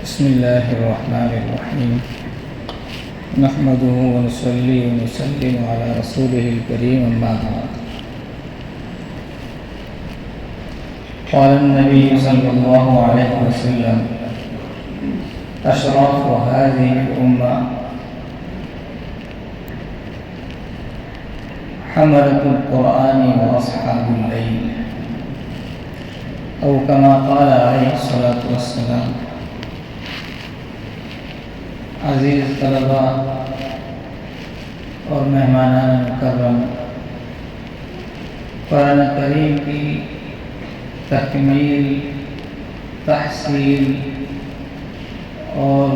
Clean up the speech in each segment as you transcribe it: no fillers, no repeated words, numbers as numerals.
بسم الله الرحمن الرحيم نحمده ونصلي ونسلم على رسوله الكريم أما بعد قال النبي صلى الله عليه وسلم أشراف هذه الأمة حملة القرآن وأصحاب الليل أو كما قال عليه الصلاة والسلام۔ عزیز طلباء اور مہمانان مکرم، قرآن کریم کی تکمیل، تحصیل اور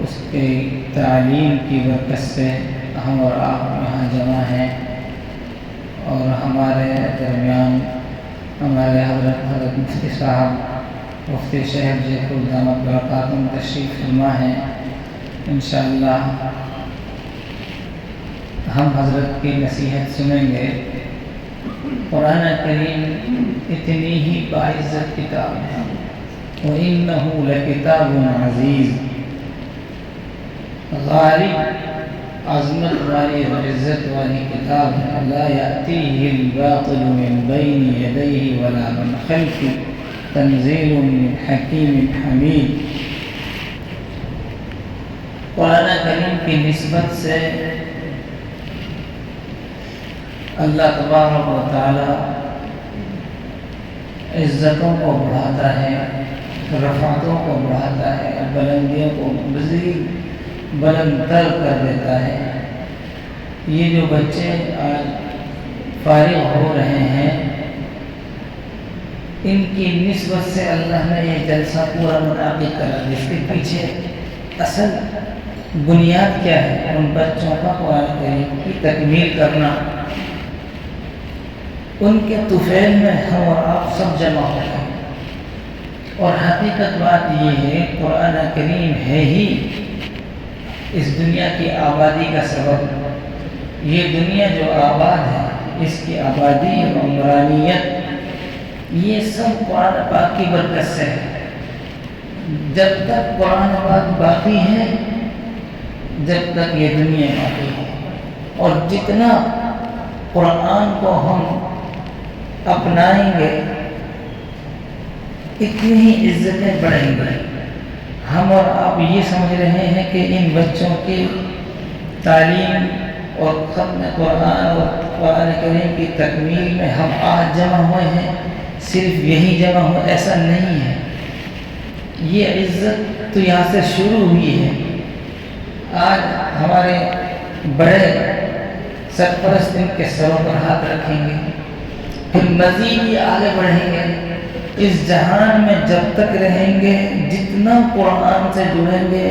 اس کی تعلیم کی برکت سے ہم اور آپ یہاں جمع ہیں، اور ہمارے درمیان ہمارے حضرت مفتی صاحب مفتی شہر جے پور دامت برکاتہم تشریف فرما ہیں۔ انشاءاللہ ہم حضرت کی نصیحت سنیں گے۔ قرآن کریم اتنی ہی باعزت کتاب ہے، وَإِنَّهُ لَكِتَابٌ عَزِيزٌ، غالب عظمت والی و عزت والی کتاب ہے۔ لَا يَأْتِيهِ الْبَاطِلُ مِنْ بَيْنِ يَدَيْهِ وَلَا مِنْ خَلْفِهِ تَنزِيلٌ مِنْ حَكِيمٍ حَمِيدٍ۔ قرآن کریم کی نسبت سے اللہ تبارک و تعالی عزتوں کو بڑھاتا ہے، رفعتوں کو بڑھاتا ہے، بلندیوں کو مزید بلند تر کر دیتا ہے۔ یہ جو بچے آج فارغ ہو رہے ہیں، ان کی نسبت سے اللہ نے یہ جلسہ پورا منعقد کرا، جس کے پیچھے اصل بنیاد کیا ہے؟ ان بچوں کا قرآن کریم کی تکمیل کرنا۔ ان کے طفیل میں ہم اور آپ سب جمع ہو گئے، اور حقیقت بات یہ ہے قرآن کریم ہے ہی اس دنیا کی آبادی کا سبب۔ یہ دنیا جو آباد ہے، اس کی آبادی اور عمرانیت یہ سب قرآن پاک کی برکت سے ہے۔ جب تک قرآن پاک باقی ہے، جب تک یہ دنیا باقی ہے، اور جتنا قرآن کو ہم اپنائیں گے اتنی ہی عزتیں بڑھیں گی۔ ہم اور آپ یہ سمجھ رہے ہیں کہ ان بچوں کی تعلیم اور ختم قرآن اور قرآن کریم کی تکمیل میں ہم آج جمع ہوئے ہیں، صرف یہی جمع ہو، ایسا نہیں ہے۔ یہ عزت تو یہاں سے شروع ہوئی ہے۔ آج ہمارے بڑے سرپرست ان کے سروں پر ہاتھ رکھیں گے، پھر مزید یہ آگے بڑھیں گے۔ اس جہان میں جب تک رہیں گے، جتنا قرآن سے جڑیں گے،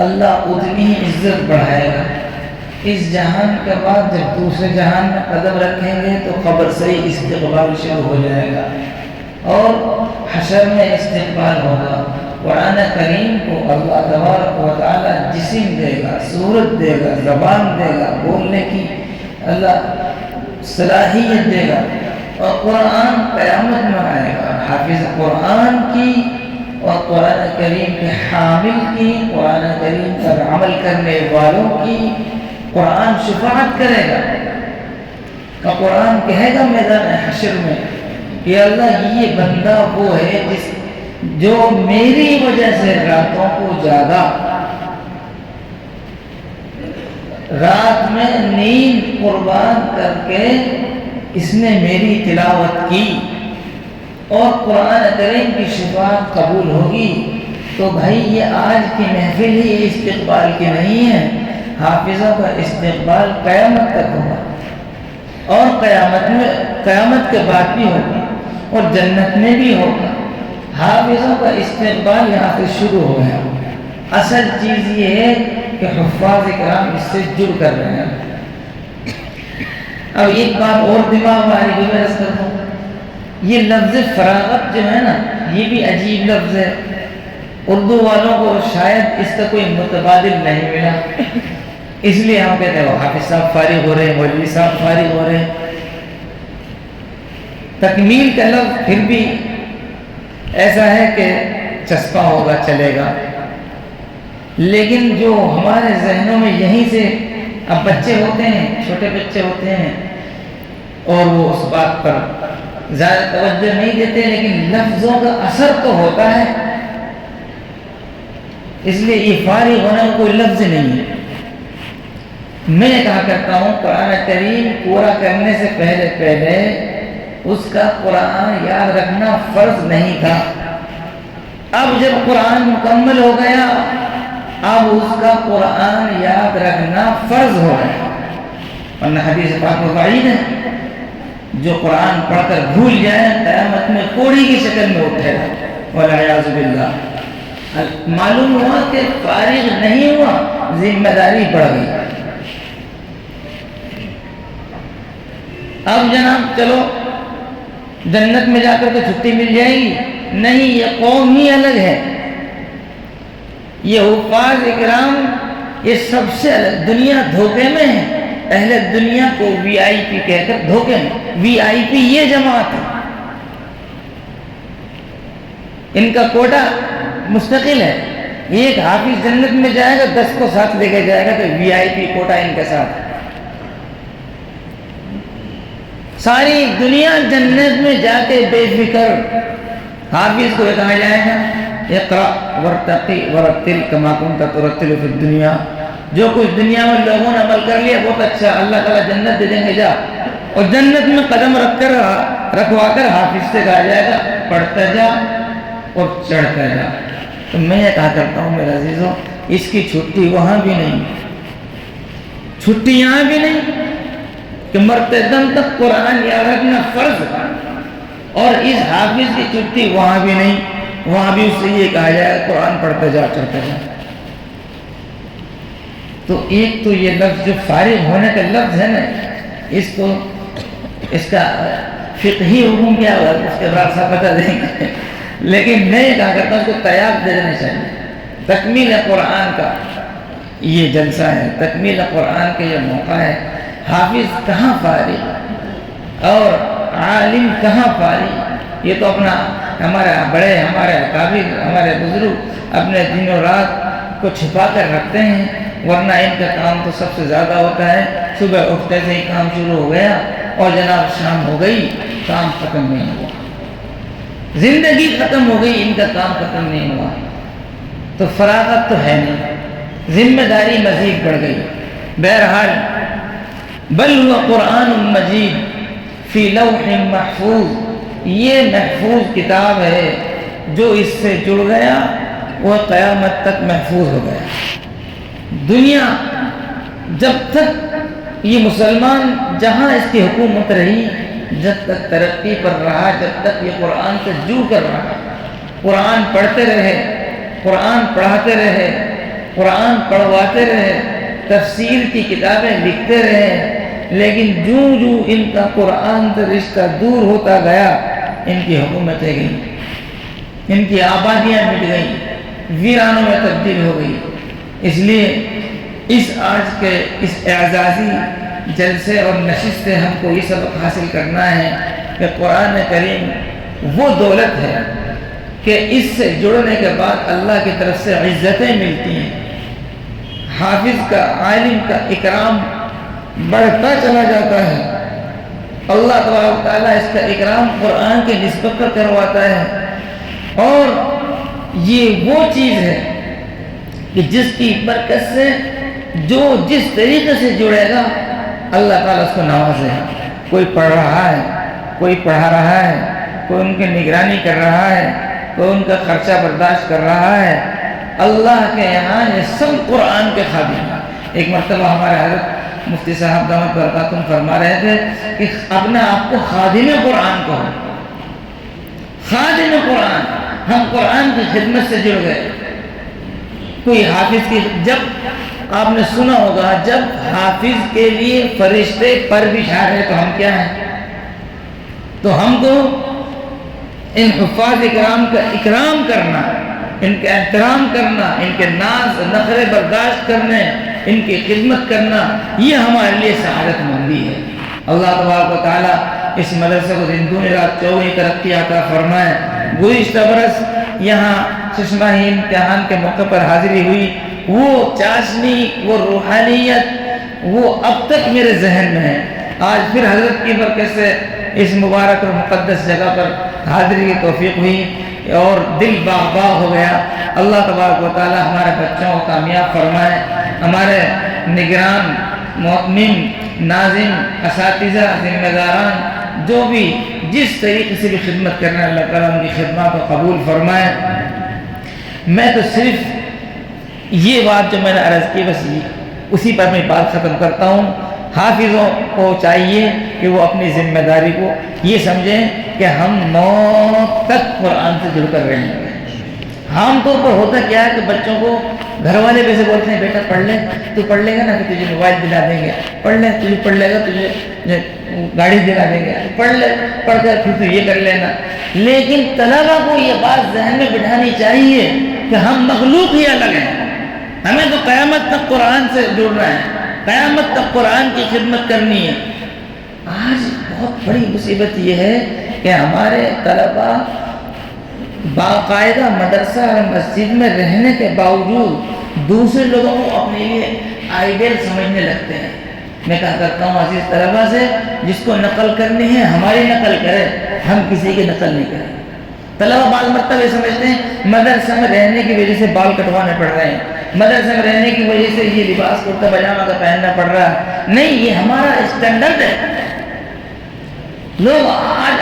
اللہ اتنی ہی عزت بڑھائے گا۔ اس جہان کے بعد جب دوسرے جہان میں قدم رکھیں گے تو قبر سے ہی استقبال شروع ہو جائے گا، اور حشر میں استقبال ہوگا۔ قرآن کریم کو اللہ تبارک و تعالی جسم دے گا، صورت دے گا، زبان دے گا، بولنے کی اللہ صلاحیت دے گا، اور قرآن قیامت میں آئے گا۔ حافظ قرآن کی اور قرآن کریم کے حامل کی، قرآن کریم پر عمل کرنے والوں کی قرآن شفاعت کرے گا، اور قرآن کہے گا میدان حشر میں کہ اللہ یہ بندہ وہ ہے جو میری وجہ سے راتوں کو جاگا، رات میں نیند قربان کر کے اس نے میری تلاوت کی، اور قرآن کریم کی شفاعت قبول ہوگی۔ تو بھائی یہ آج کی محفل ہی استقبال کی نہیں ہے، حافظوں کا استقبال قیامت تک ہوگا، اور قیامت کے بعد بھی ہوگا، اور جنت میں بھی ہوگا۔ حافظوں کا استقبال یہاں سے شروع ہو گیا۔ اصل چیز یہ ہے کہ حفاظ کرام اس سے جڑ کر رہے ہیں۔ اب ایک بات اور دماغ میں آئی جو عرض کرتا ہوں، یہ لفظ فراغت جو ہے نا، یہ بھی عجیب لفظ ہے۔ اردو والوں کو شاید اس کا کوئی متبادل نہیں ملا، اس لیے ہم کہتے ہیں وہ حافظ صاحب فارغ ہو رہے ہیں، مولوی صاحب فارغ ہو رہے ہیں۔ تکمیل کا لفظ پھر بھی ایسا ہے کہ چسپا ہوگا، چلے گا، لیکن جو ہمارے ذہنوں میں یہیں سے اب بچے ہوتے ہیں، چھوٹے بچے ہوتے ہیں، اور وہ اس بات پر زیادہ توجہ نہیں دیتے، لیکن لفظوں کا اثر تو ہوتا ہے، اس لیے یہ فارغ ہونے کا کوئی لفظ نہیں ہے۔ میں کہا کرتا ہوں قرآن کریم پورا کرنے سے پہلے اس کا قرآن یاد رکھنا فرض نہیں تھا۔ اب جب قرآن مکمل ہو گیا، اب اس کا قرآن یاد رکھنا فرض ہو گیا، ورنہ حدیث پاک میں وعید ہے جو قرآن پڑھ کر بھول جائے قیامت میں کوڑی کی شکل میں اٹھے گا، والعیاذ باللہ۔ معلوم ہوا کہ فارغ نہیں ہوا، ذمہ داری بڑھ گئی۔ اب جناب چلو جنت میں جا کر تو چھٹی مل جائے گی، نہیں، یہ قوم ہی الگ ہے، یہ حفاظ اکرام یہ سب سے الگ۔ دنیا دھوکے میں ہے، اہل دنیا کو وی آئی پی کہہ کر دھوکے میں، وی آئی پی یہ جماعت ہے، ان کا کوٹا مستقل ہے۔ ایک حافظ جنت میں جائے گا 10 کو ساتھ لے کے جائے گا، تو وی آئی پی کوٹا ان کے ساتھ۔ ساری دنیا جنت میں جا کے بے فکر، حافظ کو کہا جائے گا اقرأ ورتقی ورتل کما کنت ترتل فی الدنیا، جو کچھ دنیا میں لوگوں نے عمل کر لیا بہت اچھا، اللہ تعالیٰ جنت دے دیں گے، جا۔ اور جنت میں قدم رکھوا کر حافظ سے کہا جائے گا پڑھتا جا اور چڑھتا جا۔ تو میں یہ کہا کرتا ہوں میرے عزیزوں، اس کی چھٹی وہاں بھی نہیں، چھٹی یہاں بھی نہیں کہ مرتے دم تک قرآن یاد رکھنا فرض، اور اس حافظ کی چھٹی وہاں بھی نہیں، وہاں بھی اس سے یہ کہا جائے قرآن پڑھتا جا چڑھتا جا۔ تو ایک تو یہ لفظ جو فارغ ہونے کا لفظ ہے نا، اس کا فقہی حکم کیا ہوا اس کے بعد سب بتا دیں گے، لیکن میں یہ کہا کرتا ہوں اس کو تیاب دے دینا چاہیے۔ تکمیل قرآن کا یہ جلسہ ہے، تکمیل قرآن کا یہ موقع ہے۔ حافظ کہاں فارغ اور عالم کہاں فارغ؟ یہ تو اپنا ہمارے بڑے، ہمارے اکابر، ہمارے بزرگ اپنے دن و رات کو چھپا کر رکھتے ہیں، ورنہ ان کا کام تو سب سے زیادہ ہوتا ہے۔ صبح اٹھتے سے ہی کام شروع ہو گیا اور جناب شام ہو گئی، کام ختم نہیں ہوا، زندگی ختم ہو گئی، ان کا کام ختم نہیں ہوا۔ تو فراغت تو ہے نہیں، ذمہ داری مزید بڑھ گئی۔ بہرحال بل هو قرآن مجید فی لوح محفوظ، یہ محفوظ کتاب ہے، جو اس سے جڑ گیا وہ قیامت تک محفوظ ہو گیا۔ دنیا جب تک یہ مسلمان جہاں اس کی حکومت رہی، جب تک ترقی پر رہا، جب تک یہ قرآن سے جڑ کر رہا، قرآن پڑھتے رہے، قرآن پڑھاتے رہے، قرآن پڑھواتے رہے، تفسیر کی کتابیں لکھتے رہے، لیکن جو ان کا قرآن سے رشتہ دور ہوتا گیا، ان کی حکومتیں گئیں، ان کی آبادیاں مٹ گئیں، ویرانوں میں تبدیل ہو گئی۔ اس لیے اس آج کے اس اعزازی جلسے اور نشست سے ہم کو یہ سبق حاصل کرنا ہے کہ قرآن کریم وہ دولت ہے کہ اس سے جڑنے کے بعد اللہ کی طرف سے عزتیں ملتی ہیں، حافظ کا، عالم کا اکرام بڑھتا چلا جاتا ہے، اللہ تبارک تعالیٰ اس کا اکرام قرآن کے نسبت پر کرواتا ہے، اور یہ وہ چیز ہے کہ جس کی برکت سے جو جس طریقے سے جڑے گا اللہ تعالیٰ اس کو نوازے گا۔ کوئی پڑھ رہا ہے، کوئی پڑھا رہا ہے، کوئی ان کی نگرانی کر رہا ہے، کوئی ان کا خرچہ برداشت کر رہا ہے، اللہ کے یہاں یہ سب قرآن کے خادم ہیں۔ ایک مرتبہ ہمارے حضرت مفتی صاحب دامت برکاتہم فرما رہے تھے کہ اپنے آپ کو خادم قرآن کہو، خادم قرآن، ہم قرآن کی خدمت سے جڑ گئے۔ کوئی حافظ کی، جب آپ نے سنا ہوگا جب حافظ کے لیے فرشتے پر بچھا رہے تو ہم کیا ہیں؟ تو ہم کو ان حفاظ اکرام کا اکرام کرنا، ان کا احترام کرنا، ان کے ناز نخرے برداشت کرنے، ان کی خدمت کرنا، یہ ہمارے لیے سعادت مندی ہے۔ اللہ تبارک و تعالیٰ اس مدرسے کو دن دن رات چوبی ترقی عطا فرمائے۔ گزشتہ برس یہاں چشمہ ہی امتحان کے موقع پر حاضری ہوئی وہ چاشنی، وہ روحانیت، وہ اب تک میرے ذہن میں ہے۔ آج پھر حضرت کی برکت سے اس مبارک اور مقدس جگہ پر حاضری کی توفیق ہوئی اور دل باغ باغ ہو گیا۔ اللہ تبارک و تعالی ہمارے بچوں کو کامیاب فرمائے، ہمارے نگران، مؤمن، ناظم، اساتذہ، ذمہ داران جو بھی جس طریقے سے بھی خدمت کرنا، اللہ تعالیٰ ان کی خدمات کو قبول فرمائے۔ میں تو صرف یہ بات جو میں نے عرض کی بس اسی پر میں بات ختم کرتا ہوں۔ حافظوں کو چاہیے کہ وہ اپنی ذمہ داری کو یہ سمجھیں کہ ہم موت تک قرآن سے جڑ کر رہیں گے۔ عام طور پر ہوتا کیا ہے کہ بچوں کو گھر والے ویسے بولتے ہیں بیٹا پڑھ لے، تو پڑھ لے گا نا کہ تجھے موبائل دلا دیں گے، پڑھ لے تجھے پڑھ لے گا تجھے گاڑی دلا دیں گے، پڑھ لے، پڑھ کر پھر تو یہ کر لینا۔ لیکن طلبا کو یہ بات ذہن میں بٹھانی چاہیے کہ ہم مخلوق ہی الگ ہیں، ہمیں تو قیامت تک قرآن سے جڑنا ہے، قیامت تک قرآن کی خدمت کرنی ہے۔ آج بہت بڑی مصیبت یہ ہے کہ ہمارے طلبا باقاعدہ مدرسہ اور مسجد میں رہنے کے باوجود دوسرے لوگوں کو اپنے لیے آئیڈیل سمجھنے لگتے ہیں۔ میں کہا کرتا ہوں عزیز طلبا سے، جس کو نقل کرنی ہے ہماری نقل کرے، ہم کسی کی نقل نہیں کریں۔ طلبا بعض مرتبہ یہ سمجھتے ہیں مدرسہ میں رہنے کی وجہ سے بال کٹوانے پڑ رہے ہیں، مدرسہ میں رہنے کی وجہ سے یہ لباس کرتا پاجامہ کا پہننا پڑ رہا ہے۔ نہیں، یہ ہمارا اسٹینڈرڈ ہے۔ لوگ آج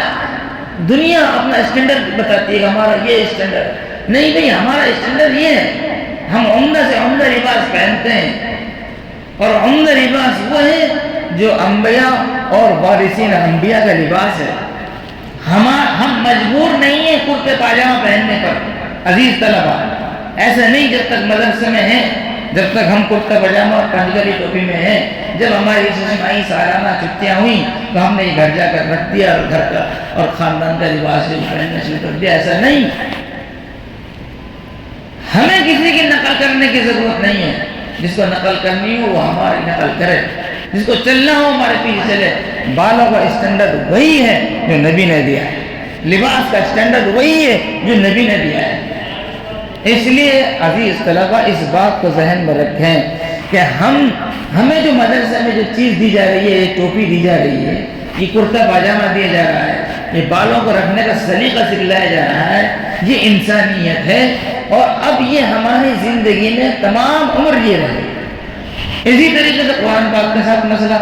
دنیا اپنا اسٹینڈرڈ بتاتی ہے کہ ہمارا یہ اسٹینڈرڈ، نہیں بھئی، ہمارا اسٹینڈرڈ یہ ہے ہم عمدہ سے عمدہ لباس پہنتے ہیں، اور عمدہ لباس وہ ہے جو انبیاء اور وارثین انبیاء کا لباس ہے۔ ہم مجبور نہیں ہیں کرتے پاجامہ پہننے پر عزیز طلبا، ایسا نہیں۔ جب تک مدرسے میں ہیں، جب تک ہم کرتا پاجامہ اور پنجگری ٹوپی میں ہیں، جب ہماری ششمائی سالانہ چھٹیاں ہوئیں تو ہم نے یہ گھر جا کر رکھ دیا اور گھر کا اور خاندان کا لباس جو پہننا شروع کر دیا۔ ایسا نہیں، ہمیں کسی کی نقل کرنے کی ضرورت نہیں ہے۔ جس کو نقل کرنی ہو وہ ہماری نقل کرے، جس کو چلنا ہو ہمارے پیچھے چلے۔ بالوں کا اسٹینڈرڈ وہی ہے جو نبی نے دیا ہے، لباس کا اسٹینڈرڈ وہی ہے جو نبی نے دیا ہے۔ اس لیے عزیز طلبا اس بات کو ذہن میں رکھیں کہ ہمیں جو مدرسے میں جو چیز دی جا رہی ہے، یہ ٹوپی دی جا رہی ہے، یہ کرتا پاجامہ دیا جا رہا ہے، یہ بالوں کو رکھنے کا سلیقہ سکھلایا جا رہا ہے، یہ انسانیت ہے، اور اب یہ ہماری زندگی میں تمام عمر یہ رہے۔ اسی طریقے سے قرآن پاک کے ساتھ مسئلہ،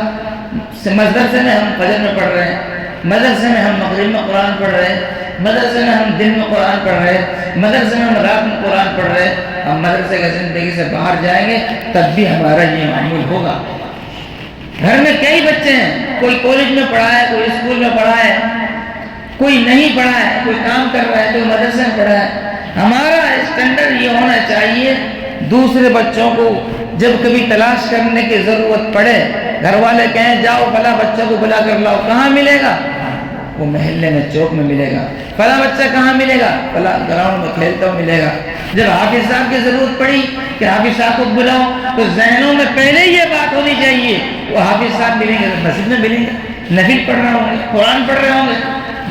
مدرسے میں ہم فجر میں پڑھ رہے ہیں، مدرسے میں ہم مغرب میں قرآن پڑھ رہے ہیں، مدرسے میں ہم دن میں قرآن پڑھ رہے ہیں، مدرسے میں ہم رات میں قرآن پڑھ رہے ہیں۔ ہم مدرسے کی زندگی سے باہر جائیں گے تب بھی ہمارا یہ معمول ہوگا۔ گھر میں کئی بچے ہیں، کوئی کالج میں پڑھا ہے، کوئی اسکول میں پڑھا ہے، کوئی نہیں پڑھا ہے، کوئی کام کر رہا ہے، کوئی مدرسے میں پڑھا ہے۔ ہمارا اسٹینڈرڈ یہ ہونا چاہیے، دوسرے بچوں کو جب کبھی تلاش کرنے کی ضرورت پڑے، گھر والے کہیں جاؤ فلاں بچوں کو بلا کر لاؤ، کہاں ملے گا؟ وہ محلے میں چوک میں ملے گا۔ فلاں بچہ کہاں ملے گا؟ فلاں گراؤنڈ میں کھیلتا ہوا ملے گا۔ جب حافظ صاحب کی ضرورت پڑی کہ حافظ صاحب کو بلاؤ تو ذہنوں میں پہلے یہ بات ہونی چاہیے وہ حافظ صاحب ملیں گے تو مسجد میں ملیں گے، نفل پڑھ رہے ہوں گے، قرآن پڑھ رہے ہوں گے۔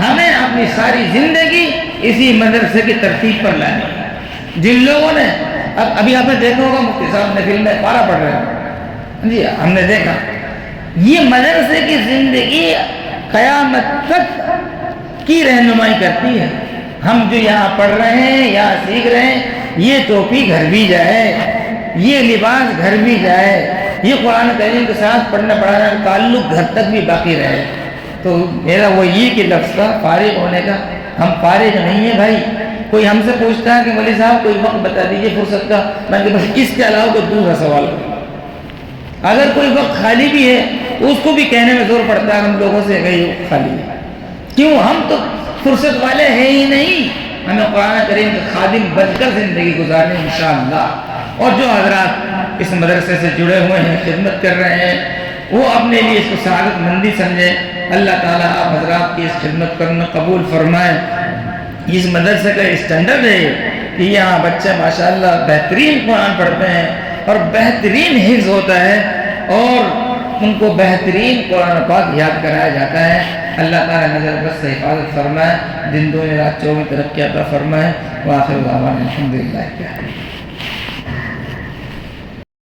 ہمیں اپنی ساری زندگی اسی مدرسے کی ترتیب پر لانی ہے۔ جن لوگوں نے ابھی آپ نے دیکھا ہوگا مفتی صاحب نفل میں پارا پڑھ رہے ہیں، جی ہم نے دیکھا، یہ مدرسے کی زندگی قیامت تک کی رہنمائی کرتی ہے۔ ہم جو یہاں پڑھ رہے ہیں، یہاں سیکھ رہے ہیں، یہ ٹوپی گھر بھی جائے، یہ لباس گھر بھی جائے، یہ قرآن کریم کے ساتھ پڑھنا پڑھانا تعلق گھر تک بھی باقی رہے۔ تو میرا وہ یہ کہ لفظ تھا فارغ ہونے کا، ہم فارغ نہیں ہیں بھائی۔ کوئی ہم سے پوچھتا ہے کہ مولوی صاحب کوئی وقت بتا دیجئے فرصت کا، میں کہ بس اس کے علاوہ کوئی دوسرا سوال کروں۔ اگر کوئی وقت خالی بھی ہے تو اس کو بھی کہنے میں زور پڑتا ہے ہم لوگوں سے کہ یہ خالی ہے، کیوں؟ ہم تو فرصت والے ہیں ہی نہیں، ہمیں قرآن کریم کے خادم بن کر زندگی گزارنے انشاءاللہ۔ اور جو حضرات اس مدرسے سے جڑے ہوئے ہیں، خدمت کر رہے ہیں، وہ اپنے لیے اس کو سعادت مندی سمجھیں۔ اللہ تعالیٰ آپ حضرات کی اس خدمت کرنا قبول فرمائیں۔ اس مدرسے کا اسٹینڈرڈ ہے کہ یہاں بچے ماشاءاللہ بہترین قرآن پڑھتے ہیں اور بہترین حفظ ہوتا ہے، اور ان کو بہترین قرآن پاک یاد کرایا جاتا ہے۔ اللہ تعالیٰ نظر بس سے حفاظت فرمائے، دن دنیا رات چوں میں ترقی عطا فرمائے۔ وآخر دعوانا الحمدللہ۔